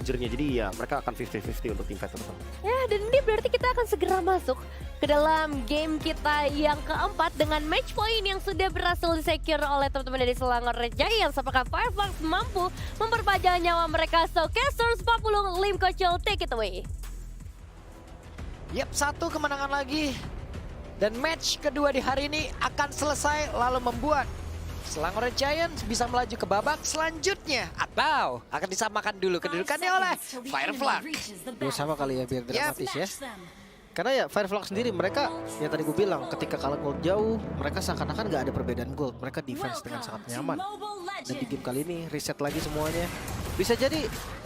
Challenger-nya. Jadi ya mereka akan 50-50 untuk tim fight teman-teman. Ya, dan ini berarti kita akan segera masuk ke dalam game kita yang keempat dengan match point yang sudah berhasil di-secure oleh teman-teman dari Selangor Red Giants. Apakah Firefox mampu memperpanjang nyawa mereka? So, Casters 40, Lim Kocil, take it away. Yap, satu kemenangan lagi. Dan match kedua di hari ini akan selesai lalu membuat Selangor Red Giants bisa melaju ke babak selanjutnya. Atau akan disamakan dulu kedudukannya oleh Fireflag. Ya sama kali ya biar dramatis ya. Them. Karena ya Fireflag sendiri mereka yang tadi gue bilang ketika kalah gol jauh mereka seakan-akan nggak ada perbedaan gol. Mereka defense dengan sangat nyaman. Dan di game kali ini reset lagi semuanya. Bisa jadi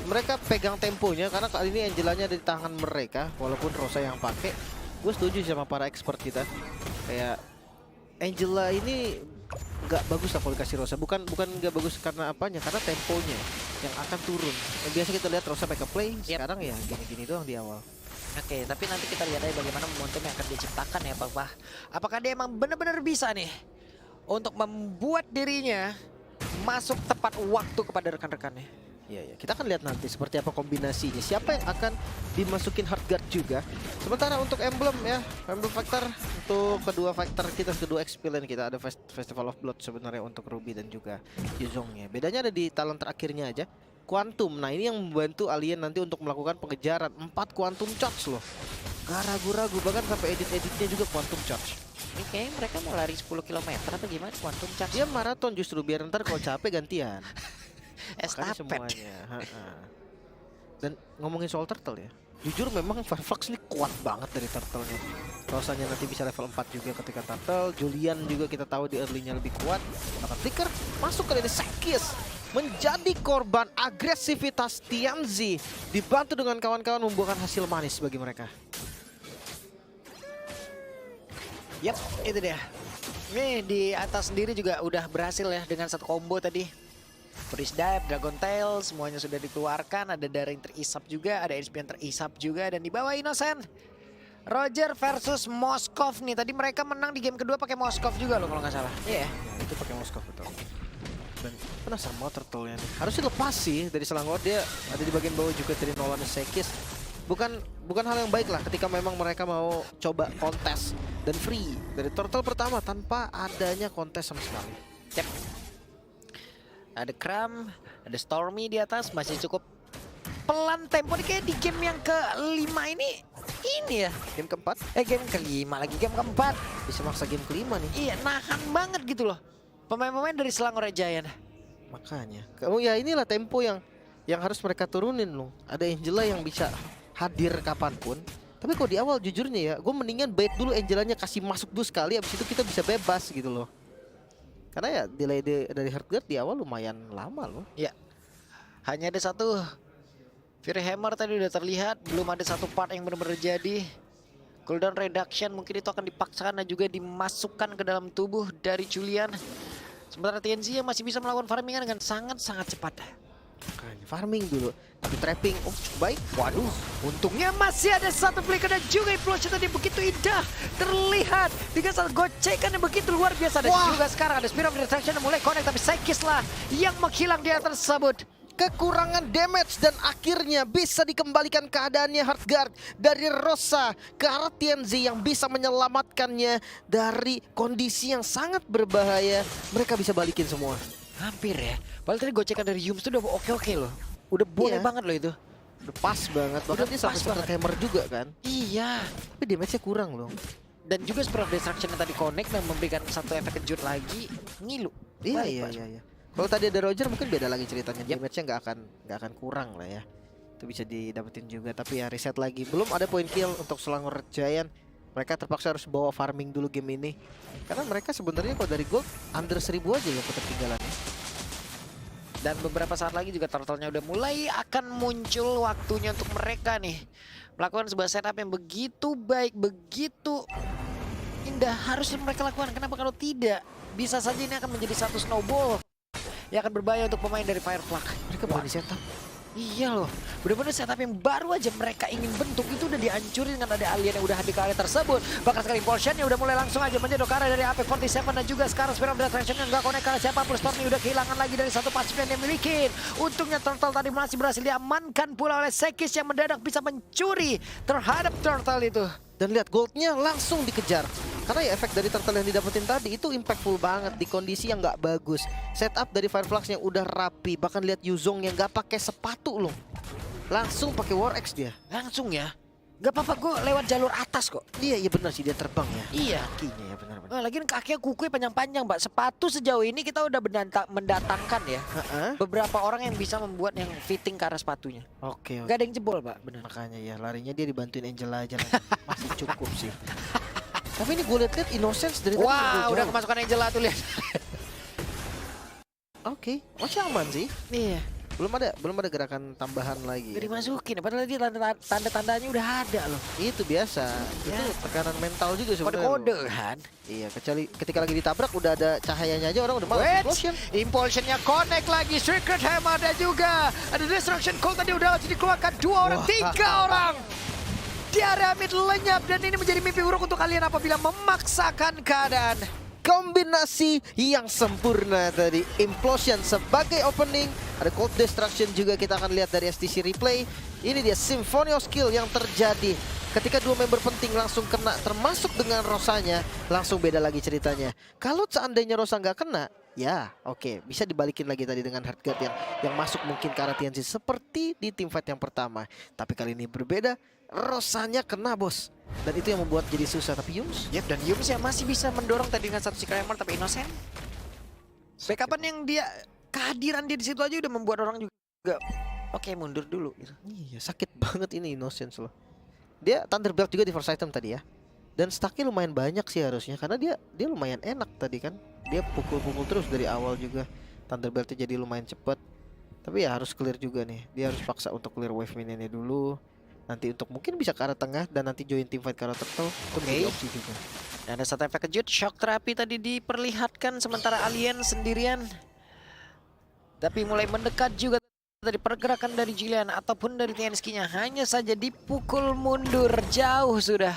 mereka pegang temponya karena kali ini Angelanya ada di tangan mereka walaupun Rosa yang pakai. Gue setuju sama para expert kita. Kayak Angela ini nggak bagus lah kalau dikasih Rosa. Bukan nggak bagus karena apanya, karena temponya yang akan turun. Yang biasa kita lihat Rosa make play, sekarang ya gini-gini doang di awal. Oke, tapi nanti kita lihat aja bagaimana momentum yang akan diciptakan ya Papa. Apakah dia emang benar-benar bisa nih untuk membuat dirinya masuk tepat waktu kepada rekan-rekannya. Iya, ya. Kita akan lihat nanti seperti apa kombinasinya. Siapa yang akan dimasukin hard guard juga. Sementara untuk emblem ya, emblem factor untuk kedua factor kita, kedua experience kita ada Festival of Blood sebenarnya untuk Ruby dan juga Yuzongnya. Bedanya ada di talent terakhirnya aja. Quantum, nah ini yang membantu alien nanti untuk melakukan pengejaran 4 Quantum Charge loh. Gak ragu-ragu, bahkan sampai edit-editnya juga Quantum Charge. Ini kayaknya mereka mau lari 10 km atau gimana Quantum Charge? Dia maraton justru biar ntar kalau capek gantian. Makanya Estafet. semuanya. Dan ngomongin soal turtle ya, jujur memang Firefox ini kuat banget dari turtle-nya. Rosanya nanti bisa level 4 juga ketika turtle. Julian juga kita tahu di early-nya lebih kuat. Maka Flicker masuk ke dari Sekis, menjadi korban agresivitas Tianzi, dibantu dengan kawan-kawan membuahkan hasil manis bagi mereka. Yap, itu dia. Nih di atas sendiri juga udah berhasil ya dengan satu combo tadi. Freeze Dive, Dragon Tail, semuanya sudah dikeluarkan. Ada darah yang terisap juga, ada HP yang terisap juga. Dan di bawah Innocent, Roger versus Moskov nih. Tadi mereka menang di game kedua pakai Moskov juga loh kalau nggak salah. Iya. Ya, itu pakai Moskov betul. Dan penasaran sama turtle-nya nih. Harusnya lepas sih dari Selangor, dia ada di bagian bawah juga dari Nolan dan Sekis. Bukan hal yang baik lah ketika memang mereka mau coba kontes dan free dari turtle pertama tanpa adanya kontes sama sekali. Yep. Ada Kram, ada Stormy di atas, masih cukup pelan tempo nih kayak di game yang kelima ini ya. Game keempat Game kelima lagi, game keempat. bisa maksa game kelima nih. Iya, nahan banget gitu loh. Pemain-pemain dari Selangor Red Giant. Makanya. Kamu ya inilah tempo yang harus mereka turunin loh. Ada Angela yang bisa hadir kapanpun. Tapi kok di awal jujurnya ya, gue mendingan bait dulu Angelanya, kasih masuk dulu sekali, abis itu kita bisa bebas gitu loh. Karena ya delay dari Hardguard di awal lumayan lama loh. Ya, hanya ada satu Fury Hammer tadi udah terlihat. Belum ada satu part yang benar-benar jadi. Cooldown reduction mungkin itu akan dipaksakan dan juga dimasukkan ke dalam tubuh dari Julian. Sementara TNZ yang masih bisa melakukan farmingan dengan sangat-sangat cepat. Makanya farming dulu, tapi trapping, oh cukup baik. Waduh, untungnya masih ada satu flicker dan juga implosion tadi begitu indah terlihat dengan satu gocekan yang begitu luar biasa. Dan juga sekarang ada Spirit of Destruction yang mulai connect, tapi Sekis lah yang menghilang di atas tersebut. Kekurangan damage dan akhirnya bisa dikembalikan keadaannya Hardguard dari Rosa ke arah TNZ yang bisa menyelamatkannya dari kondisi yang sangat berbahaya. Mereka bisa balikin semua. Hampir ya. Padahal tadi gocekan dari Yums itu udah oke-oke loh. Udah boleh banget loh itu. Udah pas banget. Bahkan dia sampai seperti hammer juga kan. Iya. Tapi damage-nya kurang loh. Dan juga Spirit of Destruction yang tadi connect dan memberikan satu efek kejut lagi. Ngilu. Iya. Kalau tadi ada Roger mungkin beda lagi ceritanya. Damage-nya nggak akan kurang lah ya. Itu bisa didapetin juga. Tapi ya reset lagi. Belum ada point kill untuk Selangor Giant. Mereka terpaksa harus bawa farming dulu game ini. Karena mereka sebenarnya kalau dari gold under 1000 aja loh ketertinggalannya. Dan beberapa saat lagi juga turtle-nya udah mulai akan muncul waktunya untuk mereka nih melakukan sebuah setup yang begitu baik, begitu indah. Harus mereka lakukan. Kenapa kalau tidak? Bisa saja ini akan menjadi satu snowball yang akan berbahaya untuk pemain dari Fireflag. Mereka berani setup. Iya loh, bener-bener setup yang baru aja mereka ingin bentuk itu udah dihancurin dengan ada alien yang udah hadir ke area tersebut. Bahkan sekali Impulsion-nya udah mulai langsung aja menjadi ke arah dari Apex 47 dan juga sekarang Spiral Destruction yang nggak connect karena siapa plus Stormy udah kehilangan lagi dari satu pasif yang dia miliki. Untungnya Turtle tadi masih berhasil diamankan pula oleh Sekis yang mendadak bisa mencuri terhadap Turtle itu. Dan lihat goldnya langsung dikejar. Karena ya efek dari turtle yang didapetin tadi itu impactful banget di kondisi yang nggak bagus. Setup dari Fireflux yang udah rapi. Bahkan lihat Yuzong yang nggak pakai sepatu loh. Langsung pakai War Axe dia. Langsung ya. Gak apa-apa, gue lewat jalur atas kok. Iya benar sih dia terbang ya. Iya. Kakinya ya benar-benar. Nah, lagian kakinya kukunya panjang-panjang, Mbak. Sepatu sejauh ini kita udah mendatangkan ya. Beberapa orang yang bisa membuat yang fitting ke arah sepatunya. Oke. Gak ada yang jebol, Mbak. Benar. Makanya ya larinya dia dibantuin Angela aja. Masih cukup sih. Tapi ini gue liat-liat Innocence dari tadi Wah, udah jauh. kemasukan Angela tuh lihat. Oke, masih aman sih. Iya. Belum ada gerakan tambahan lagi. Gak dimasukin, padahal dia tanda-tandanya udah ada loh. Itu biasa. Ya. Itu tekanan mental juga sebenarnya. Kode-kode loh. kan. Iya, kecuali ketika lagi ditabrak udah ada cahayanya aja orang udah malas Wait, explosion. Impulsion-nya connect lagi, Secret Hammer ada juga. Ada Destruction Call tadi udah langsung dikeluarkan 2 orang, 3 orang. Di area mid lenyap dan ini menjadi mimpi buruk untuk kalian apabila memaksakan keadaan. Kombinasi yang sempurna tadi. Implosion sebagai opening. Ada Cold Destruction juga kita akan lihat dari STC replay. Ini dia Symphony of Skill yang terjadi. Ketika dua member penting langsung kena termasuk dengan Rosanya, langsung beda lagi ceritanya. Kalau seandainya Rosa nggak kena, ya oke, bisa dibalikin lagi tadi dengan Heartguard yang masuk mungkin ke arah TNC seperti di teamfight yang pertama. Tapi kali ini berbeda, Rosanya kena bos. Dan itu yang membuat jadi susah. Tapi Yums? Yap, dan Yums ya masih bisa mendorong tadi dengan satu Secret Hammer tapi Innocent. Backupan yang dia, kehadiran dia di situ aja udah membuat orang juga oke, mundur dulu gitu. Iya, sakit banget ini Innocence loh. Dia Thunderbelt juga di first item tadi ya. Dan stacknya lumayan banyak sih harusnya. Karena dia lumayan enak tadi kan. Dia pukul-pukul terus dari awal juga. Thunderbeltnya jadi lumayan cepet. Tapi ya harus clear juga nih. Dia harus paksa untuk clear wave minionnya dulu. Nanti untuk mungkin bisa ke arah tengah. Dan nanti join teamfight ke arah turtle. Itu menjadi opsi juga. Dan ada satu efek kejut, shock terapi tadi diperlihatkan sementara alien sendirian. Tapi mulai mendekat juga dari pergerakan dari Jillian ataupun dari TNSK-nya. Hanya saja dipukul mundur jauh sudah.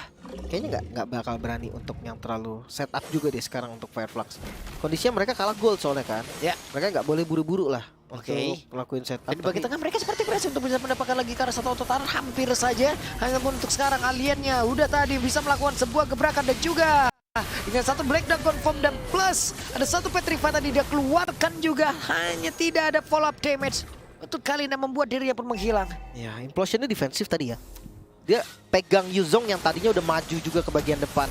Kayaknya nggak bakal berani untuk yang terlalu setup juga deh sekarang untuk Fireflux. Kondisinya mereka kalah gold soalnya kan. Ya. Mereka nggak boleh buru-buru lah. Oke. Untuk ngelakuin setup. Dan di bagian tengah mereka seperti berhasil untuk bisa mendapatkan lagi karena satu ototan hampir saja. Hanya pun untuk sekarang aliennya udah tadi bisa melakukan sebuah gebrakan dan juga dengan satu Black Dragon Form dan plus ada satu Petrify tadi dia keluarkan juga. Hanya tidak ada follow up damage. Untuk kali ini membuat dirinya pun menghilang. Ya, Implosionnya defensif tadi ya. Dia pegang Yuzong yang tadinya udah maju juga ke bagian depan.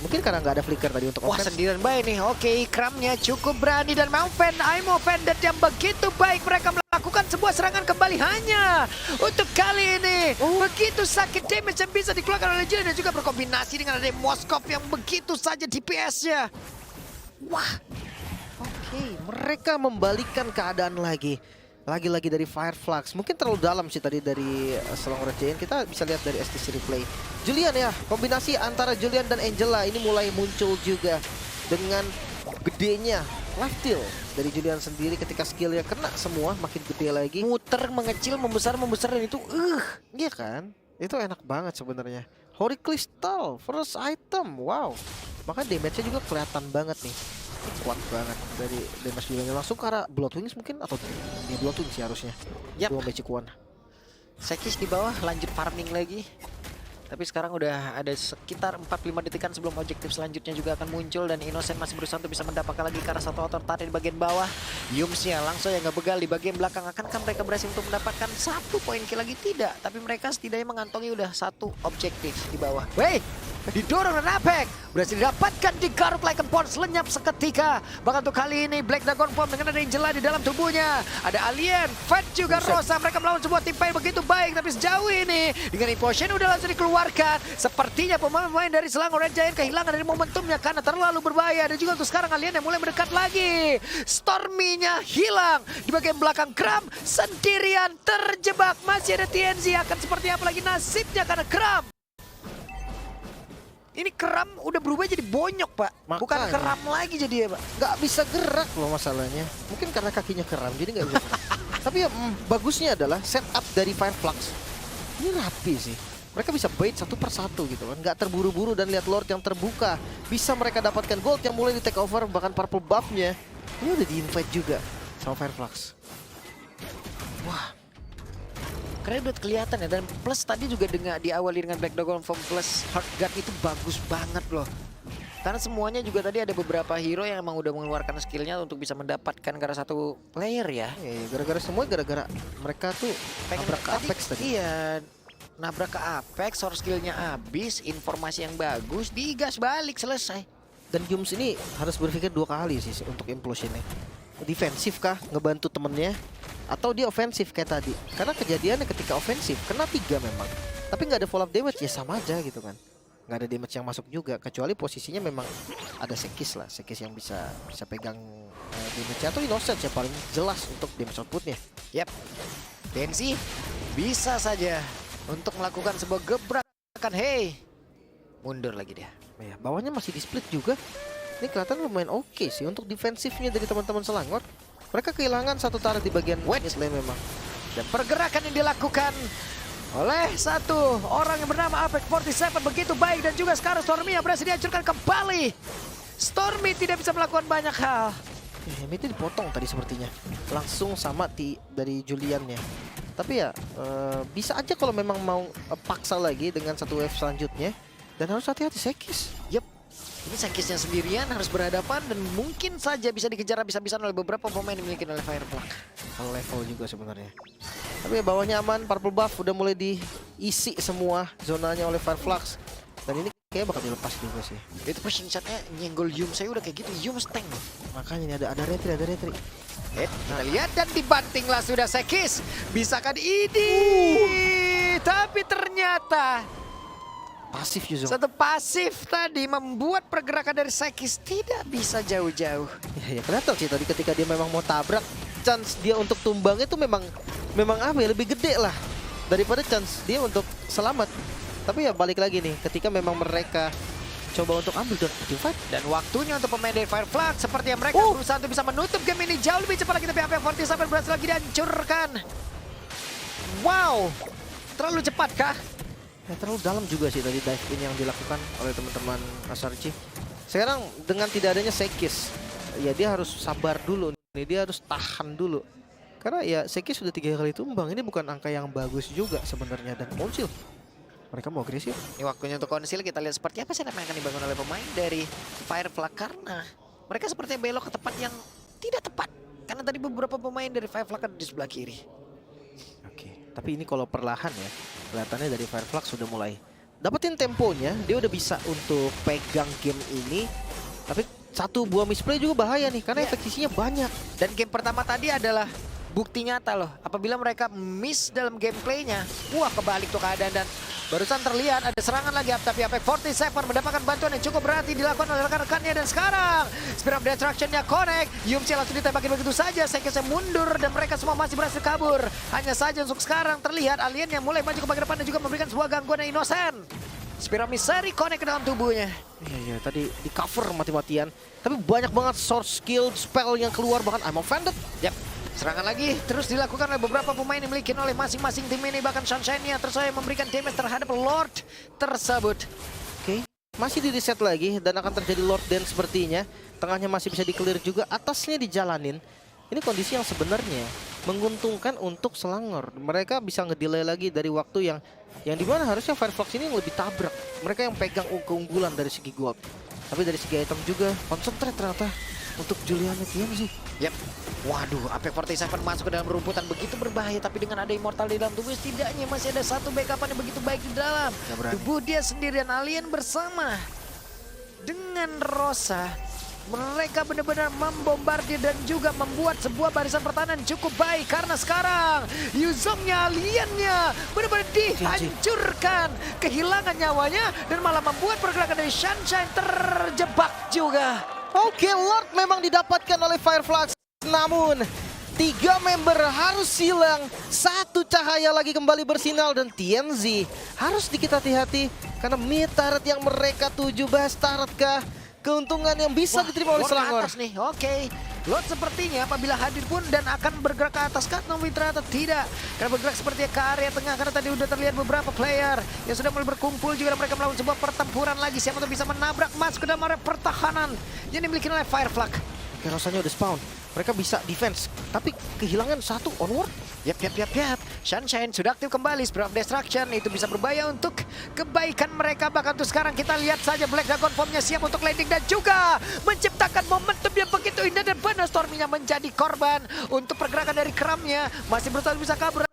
Mungkin karena nggak ada flicker tadi untuk Wah, offense. sendirian baik nih. Oke, Kramnya cukup berani dan Mauven, I'm offended yang begitu baik. Mereka melakukan sebuah serangan kembali hanya untuk kali ini. Begitu sakit damage yang bisa dikeluarkan oleh Jillian dan juga berkombinasi dengan ada Moskov yang begitu saja DPS-nya. Wah, Oke, mereka membalikan keadaan lagi. Lagi-lagi dari Fireflux. Mungkin terlalu dalam sih tadi dari Selangor Giant. Kita bisa lihat dari STC replay. Julian ya, kombinasi antara Julian dan Angela ini mulai muncul juga. Dengan gedenya life steal dari Julian sendiri ketika skillnya kena semua makin gede lagi. muter, mengecil, membesar dan itu Iya kan? Itu enak banget sebenarnya. Holy Crystal, first item, wow. Maka damage-nya juga kelihatan banget nih. Kuat banget dari damage Julian langsung ke arah Bloodwings mungkin atau dia Bloodwings sih harusnya. Yap. Dua Magic Wand. Sekis di bawah lanjut farming lagi. Tapi sekarang udah ada sekitar 45 detikan sebelum objektif selanjutnya juga akan muncul. Dan Innocent masih berusaha untuk bisa mendapatkan lagi ke arah satu otor tadi di bagian bawah. Yumsnya langsung yang ngebegal di bagian belakang. Akankah mereka berhasil untuk mendapatkan 1 poin kill lagi? Tidak. Tapi mereka setidaknya mengantongi udah 1 objektif di bawah. Wey! Didorong dan Apex berhasil didapatkan di Garut Lycan Pons lenyap seketika. Bahkan untuk kali ini Black Dragon Form dengan ada Angela di dalam tubuhnya. Ada Alien, Fat juga Rosa. Mereka melawan sebuah tim fight begitu baik. Tapi sejauh ini dengan Implosion udah langsung dikeluarkan. Sepertinya pemain-pemain dari Selangor Red Giant kehilangan dari momentumnya karena terlalu berbahaya. Dan juga untuk sekarang Alien yang mulai mendekat lagi. Stormy-nya hilang. Di bagian belakang Kram sendirian terjebak. Masih ada TNZ. Akan seperti apa lagi nasibnya karena Kram. Ini Kram udah berubah jadi bonyok, Pak. Makanya. Bukan Kram lagi jadi ya, Pak. Nggak bisa gerak loh masalahnya. Mungkin karena kakinya keram jadi nggak bisa. Tapi ya bagusnya adalah setup dari Fireflux. Ini rapi sih. Mereka bisa bait satu persatu gitu kan. Nggak terburu-buru dan lihat Lord yang terbuka. Bisa mereka dapatkan gold yang mulai di take over. Bahkan purple buff-nya. Ini udah di-invite juga sama Fireflux. Wah, keren udah kelihatan ya. Dan plus tadi juga diawali dengan Black Dragon Form plus Heartguard itu bagus banget loh. Karena semuanya juga tadi ada beberapa hero yang emang udah mengeluarkan skillnya untuk bisa mendapatkan karena satu player ya. Iya, gara-gara semua gara-gara mereka tuh nabrak ke Apex tadi. Iya, nabrak ke Apex, source skillnya habis, informasi yang bagus, digas balik, selesai. Dan Yums ini harus berpikir 2 kali sih untuk implosionnya. Defensif kah ngebantu temennya? Atau dia ofensif kayak tadi? Karena kejadiannya ketika ofensif, kena 3 memang. Tapi nggak ada follow up damage, ya sama aja gitu kan. Nggak ada damage yang masuk juga, kecuali posisinya memang ada Sekis lah. Sekis yang bisa pegang damage atau Innocent yang paling jelas untuk damage outputnya. Yap, Tensi bisa saja untuk melakukan sebuah gebrakan. Hey, mundur lagi dia. Ya, bawahnya masih di split juga. Ini kelihatan lumayan oke sih untuk defensifnya dari teman-teman Selangor. Mereka kehilangan satu turret di bagian mid lane memang. Dan pergerakan yang dilakukan oleh satu orang yang bernama Apex 47 begitu baik. Dan juga sekarang Stormy yang berhasil dihancurkan kembali. Stormy tidak bisa melakukan banyak hal. Itu dipotong tadi sepertinya. Langsung sama dari Juliannya. Tapi ya bisa aja kalau memang mau paksa lagi dengan satu wave selanjutnya. Dan harus hati-hati Sekis. Yep. Ini Sekisnya sendirian harus berhadapan dan mungkin saja bisa dikejar habis-habisan oleh beberapa pemain yang dimiliki oleh Fireflux. Kalau level juga sebenarnya. Tapi ya bawahnya aman, purple buff udah mulai diisi semua zonanya oleh Fireflux. Dan ini kayaknya bakal dilepas juga sih. Itu position shotnya nyenggol Yum, saya udah kayak gitu, Yum tank. Makanya ini ada retri. Kita lihat dan dibantinglah sudah Sekis. Bisakah ini? Tapi ternyata pasif Yuzong. satu pasif tadi membuat pergerakan dari Sekis tidak bisa jauh-jauh. Ya kelihatan sih tadi ketika dia memang mau tabrak, chance dia untuk tumbang itu memang apa ya, lebih gede lah daripada chance dia untuk selamat. Tapi ya balik lagi nih, ketika memang mereka coba untuk ambil dan fight. Dan waktunya untuk pemain dari Fireflux seperti yang mereka berusaha untuk bisa menutup game ini jauh lebih cepat lagi, tapi Apex 47 berhasil lagi dihancurkan. Wow, terlalu cepat kah? Ya, terlalu dalam juga sih tadi dive in yang dilakukan oleh teman-teman Asarchi. Sekarang dengan tidak adanya Sekis, ya dia harus sabar dulu nih, dia harus tahan dulu. Karena ya Sekis sudah 3 kali tumbang, ini bukan angka yang bagus juga sebenarnya. Dan Council, mereka mau agresif. Ini waktunya untuk Council, kita lihat seperti apa sih yang akan dibangun oleh pemain dari Fireflux. Karena mereka sepertinya belok ke tempat yang tidak tepat. Karena tadi beberapa pemain dari Fireflux ada di sebelah kiri. Oke, tapi ini kalau perlahan ya, kelihatannya dari Fireflux sudah mulai dapetin temponya, dia udah bisa untuk pegang game ini. Tapi satu buah misplay juga bahaya nih, karena efektifnya banyak. Dan game pertama tadi adalah bukti nyata loh. Apabila mereka miss dalam gameplaynya, wah kebalik tuh keadaan. Dan barusan terlihat ada serangan lagi, tapi Apex 47 mendapatkan bantuan yang cukup berarti dilakukan oleh rekan-rekannya. Dan sekarang Spear of Destruction-nya connect, Yumsi langsung ditembakin begitu saja. Sekisnya mundur dan mereka semua masih berhasil kabur. Hanya saja untuk sekarang terlihat alien yang mulai maju ke bagian depan dan juga memberikan sebuah gangguan yang innocent. Spear of Misery connect ke dalam tubuhnya. Iya, tadi di cover mati-matian. Tapi banyak banget source skill, spell yang keluar, bahkan I'm offended. Yap. Serangan lagi terus dilakukan oleh beberapa pemain yang dimiliki oleh masing-masing tim ini. Bahkan Sunshine-nya terus memberikan damage terhadap Lord tersebut. Oke, masih di reset lagi dan akan terjadi Lord Dance sepertinya. Tengahnya masih bisa di-clear juga, atasnya dijalanin. Ini kondisi yang sebenarnya menguntungkan untuk Selangor. Mereka bisa ngedelay lagi dari waktu yang dimana harusnya Fireflux ini yang lebih tabrak. Mereka yang pegang keunggulan dari segi gold. Tapi dari segi item juga concentrate ternyata untuk Julian sih. Yap. Waduh, Apex 47 masuk ke dalam rumputan begitu berbahaya. Tapi dengan ada Immortal di dalam tubuh, setidaknya masih ada satu backupan yang begitu baik di dalam tubuh dia sendirian. Alien bersama dengan Rosa, mereka benar-benar membombardir dan juga membuat sebuah barisan pertahanan cukup baik. Karena sekarang Yuzongnya, aliennya benar-benar dihancurkan, kehilangan nyawanya, dan malah membuat pergerakan dari Sunshine terjebak juga. Oke, Lord memang didapatkan oleh Fireflux. Namun 3 member harus hilang, 1 cahaya lagi kembali bersinar. Dan TNZ harus sedikit hati-hati karena mid turret yang mereka tuju, best turret kah? keuntungan yang bisa diterima oleh Lord ke Selangor. atas nih, oke. Lord sepertinya apabila hadir pun dan akan bergerak ke atas kan, namun ternyata tidak. Karena bergerak sepertinya ke area tengah, karena tadi udah terlihat beberapa player yang sudah mulai berkumpul juga dan mereka melakukan sebuah pertempuran lagi. Siapa tuh bisa menabrak masuk ke dalam area pertahanan yang dimiliki oleh Fireflag. Oke, rasanya udah spawn. Mereka bisa defense, tapi kehilangan satu onward. Yap. Sunshine sudah aktif kembali. Spirit of Destruction itu bisa berbahaya untuk kebaikan mereka. Bahkan untuk sekarang kita lihat saja Black Dragon Formnya siap untuk landing dan juga menciptakan momentum yang begitu indah dan benar Stormy-nya menjadi korban untuk pergerakan dari Kramnya. Masih berusaha bisa kabur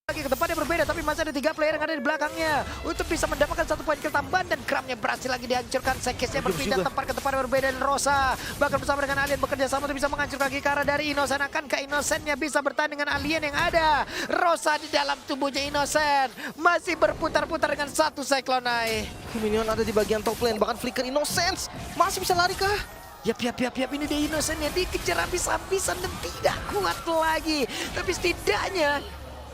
lagi ke depannya berbeda, tapi masih ada 3 player yang ada di belakangnya untuk bisa mendapatkan 1 poin kill tambahan dan Kramnya berhasil lagi dihancurkan. Sekisnya berpindah tempat ke tempat yang berbeda dan Rosa bahkan bersama dengan Alien bekerja sama untuk bisa menghancurkan Kikara dari Innocent. Akankah Innocent-nya bisa bertahan dengan Alien yang ada? Rosa di dalam tubuhnya Innocent masih berputar-putar dengan 1 Cyclone Eye. Minion ada di bagian top lane, bahkan Flicker Innocence masih bisa lari kah? Yap, ini dia Innocent-nya dikejar habis-habisan dan tidak kuat lagi. Tapi setidaknya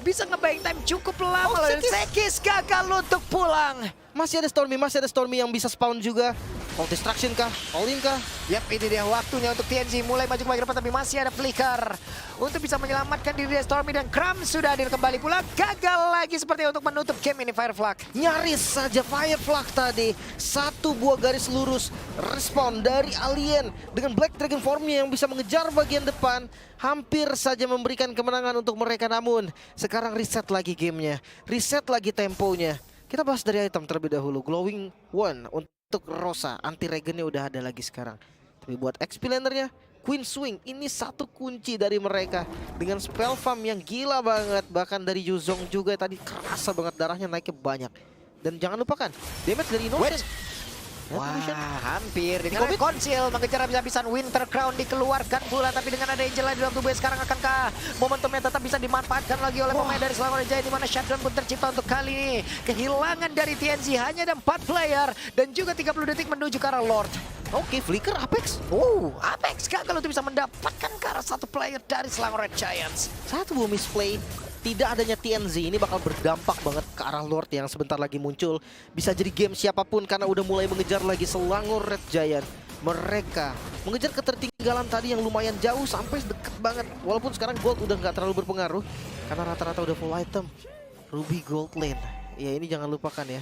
bisa ngebayang time cukup lama. Sekis gagal untuk pulang. Masih ada Stormy yang bisa spawn juga. All Destruction kah? All in kah? Yap, ini dia waktunya untuk TNG mulai maju ke depan, tapi masih ada Flicker untuk bisa menyelamatkan diri dari Stormy dan Kram sudah hadir kembali pula. Gagal lagi seperti untuk menutup game ini Fireflag. Nyaris saja Fireflag tadi. 1 buah garis lurus respon dari Alien dengan Black Dragon Formnya yang bisa mengejar bagian depan. Hampir saja memberikan kemenangan untuk mereka, namun sekarang reset lagi gamenya. Reset lagi temponya. Kita bahas dari item terlebih dahulu. Glowing One untuk Rosa. Anti-regennya udah ada lagi sekarang. Tapi buat XP lanernya, Queen Swing ini satu kunci dari mereka. Dengan spell farm yang gila banget. Bahkan dari Yuzong juga tadi kerasa banget darahnya naiknya banyak. Dan jangan lupakan, damage dari Innocent. Wah, hampir dengan konsil mengejar habis-habisan. Winter Crown dikeluarkan pula, tapi dengan ada Angela di dalam tubuhnya sekarang, akankah momentumnya tetap bisa dimanfaatkan lagi oleh pemain dari Selangor Jaya, di mana shutdown pun tercipta untuk kali ini. Kehilangan dari TNZ hanya ada 4 player dan juga 30 detik menuju ke arah Lord. Oke, Flicker Apex. Apex gagal untuk bisa mendapatkan ke arah 1 player dari Selangor Red Giants. Satu buah misplay. Tidak adanya TNZ ini bakal berdampak banget ke arah Lord yang sebentar lagi muncul. Bisa jadi game siapapun karena udah mulai mengejar lagi Selangor Red Giant. Mereka mengejar ketertinggalan tadi yang lumayan jauh sampai deket banget. Walaupun sekarang gold udah nggak terlalu berpengaruh karena rata-rata udah full item. Ruby gold lane. Ya ini jangan lupakan ya.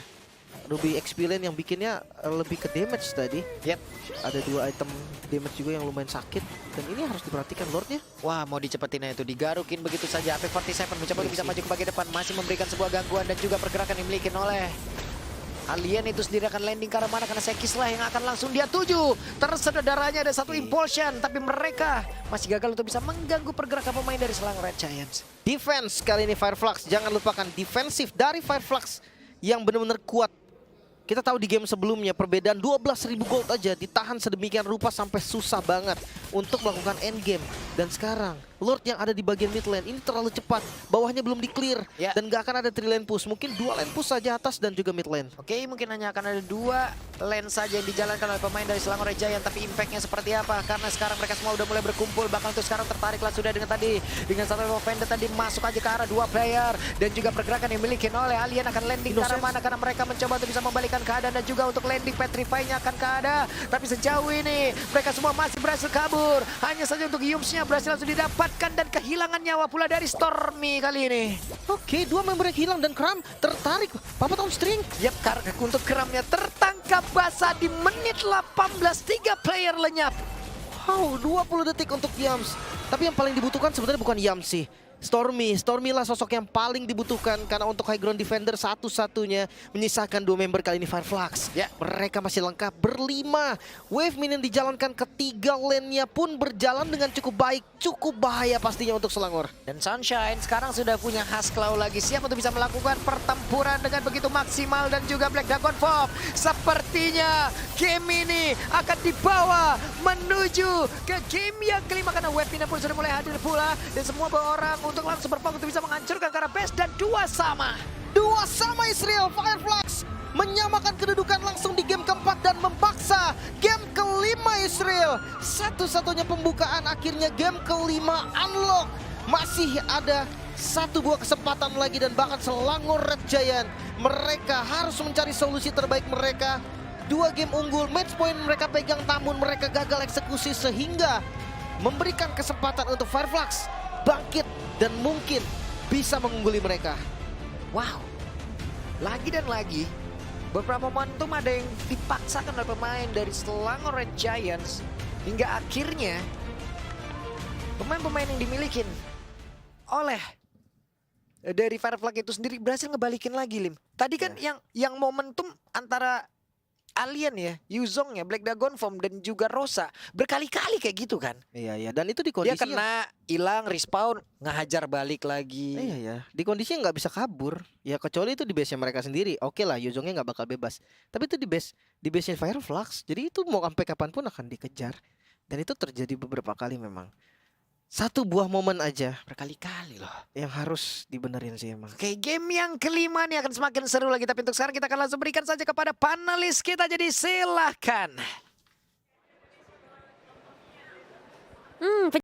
Ruby XP lane yang bikinnya lebih ke damage tadi. Yap. Ada 2 item damage juga yang lumayan sakit. Dan ini harus diperhatikan Lordnya. Wah, mau dicepetin itu, digarukin begitu saja. AP47 mencoba untuk bisa maju ke bagian depan, masih memberikan sebuah gangguan dan juga pergerakan yang dimiliki oleh Alien itu sendiri. Akan landing ke arah mana, karena Sekis lah yang akan langsung dia tuju. Tersedot darahnya, ada 1 impulsion, tapi mereka masih gagal untuk bisa mengganggu pergerakan pemain dari Selangor Red Giants. Defense kali ini Fireflags, jangan lupakan defensif dari Fireflags yang benar-benar kuat. Kita tahu di game sebelumnya perbedaan 12.000 gold aja ditahan sedemikian rupa sampai susah banget untuk melakukan endgame. Dan sekarang Lord yang ada di bagian mid lane ini terlalu cepat, bawahnya belum di-clear dan gak akan ada 3 lane push, mungkin 2 lane push saja atas dan juga mid lane. Oke, mungkin hanya akan ada 2 lane saja yang dijalankan oleh pemain dari Selangor Red Giant, tapi impactnya seperti apa? Karena sekarang mereka semua udah mulai berkumpul, bahkan untuk sekarang tertariklah sudah dengan tadi dengan satu Vendor tadi masuk aja ke arah 2 player dan juga pergerakan yang dimiliki oleh Alien akan landing ke arah mana, karena mereka mencoba untuk bisa membalikan keadaan dan juga untuk landing Petrify-nya akan ada, tapi sejauh ini mereka semua masih berhasil kabur. Hanya saja untuk Yums-nya berhasil langsung didapatkan dan kehilangan nyawa pula dari Stormy kali ini. Oke, 2 member yang hilang dan Kram tertarik. Papa tahun string. Yap, karena untuk Kramnya tertangkap basah di menit 18, 3 player lenyap. Wow, 20 detik untuk Yams. Tapi yang paling dibutuhkan sebenarnya bukan Yams sih. Stormy lah sosok yang paling dibutuhkan karena untuk high ground defender satu-satunya menyisakan 2 member kali ini Fireflags. Ya, mereka masih lengkap berlima. Wave minion dijalankan, ketiga lane-nya pun berjalan dengan cukup baik, cukup bahaya pastinya untuk Selangor. Dan Sunshine sekarang sudah punya Hasklaw lagi, siap untuk bisa melakukan pertempuran dengan begitu maksimal dan juga Black Dragon Form. Sepertinya game ini akan dibawa menuju ke game yang kelima karena wave minion pun sudah mulai hadir pula dan semua orang untuk langsung berfokus untuk bisa menghancurkan ke arah base dan 2 sama Israel. Fireflags menyamakan kedudukan langsung di game keempat dan memaksa game kelima Israel. Satu-satunya pembukaan akhirnya game kelima unlock. Masih ada 1 buah kesempatan lagi dan bahkan Selangor Red Giant mereka harus mencari solusi terbaik mereka 2 game unggul, match point mereka pegang namun mereka gagal eksekusi sehingga memberikan kesempatan untuk Fireflux bangkit dan mungkin bisa mengungguli mereka. Wow, lagi dan lagi beberapa momentum ada yang dipaksakan oleh pemain dari Selangor Red Giants hingga akhirnya pemain-pemain yang dimiliki oleh dari Fireflux itu sendiri berhasil ngebalikin lagi, Lim. Tadi kan yang momentum antara Alien ya, Yuzong ya, Black Dragon Form dan juga Rosa berkali-kali kayak gitu kan. Iya, dan itu di Dia kondisi kena, hilang, respawn, ngehajar balik lagi. Iya, di kondisi yang nggak bisa kabur. Ya kecuali itu di base-nya mereka sendiri. Oke lah, Yuzongnya nggak bakal bebas. Tapi itu di base-nya Fireflux. Jadi itu mau sampai kapanpun akan dikejar. Dan itu terjadi beberapa kali memang. Satu buah momen aja Berkali-kali loh. yang harus dibenerin sih emang. Oke, game yang kelima nih akan semakin seru lagi. Tapi untuk sekarang kita akan langsung berikan saja kepada panelis kita. Jadi silahkan.